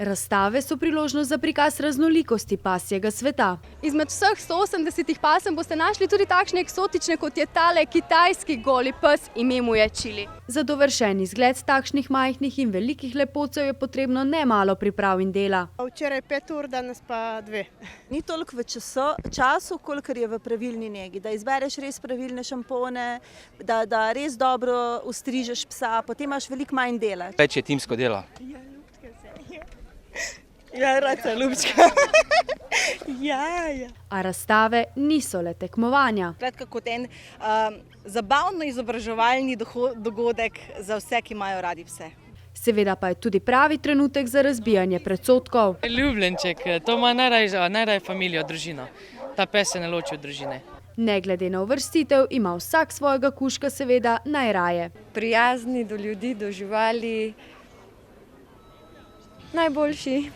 Razstave so priložnost za prikaz raznolikosti pasjega sveta. Izmed vseh 180 pasem boste našli tudi takšne eksotične, kot je tale kitajski goli pes, ime mu je Čili. Za dovršen izgled takšnih majhnih in velikih lepotcev je potrebno nemalo priprav in dela. Včeraj 5 ur, danes pa 2. Ni toliko v času, kolikor je v pravilni negi, da izbereš res pravilne šampone, da res dobro ustrižeš psa, potem imaš veliko manj dela. Več je timsko delo. Ja, rada ljubčka. Ja. A razstave niso le tekmovanja. Skratka, kot en zabavno-izobraževalni dogodek za vse, ki imajo radi pse. Seveda pa je tudi pravi trenutek za razbijanje predsodkov. Ljubljenček, to ima najraje familijo, družino. Ta pes se ne loči od družine. Ne glede na uvrstitev, ima vsak svojega kužka seveda najraje. Prijazni do ljudi, do živali, najboljši.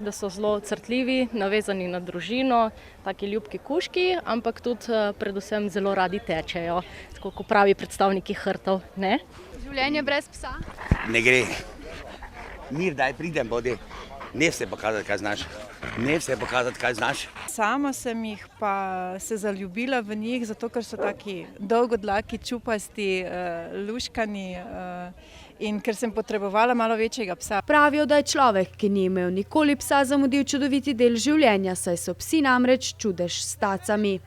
Da so zelo crtljivi, navezani na družino, taki ljubki kužki, ampak tudi predvsem zelo radi tečejo, tako kot pravi predstavniki hrtov, ne? Življenje brez psa? Ne gre. Mir, daj pridem, bodi. Ne vse pokazati, kaj znaš. Sama sem jih pa se zaljubila v njih, zato ker so taki dolgodlaki, čupasti, luškani in ker sem potrebovala malo večjega psa. Pravijo, da je človek, ki ni imel nikoli psa, zamudil čudoviti del življenja, saj so psi namreč čudež s tacami.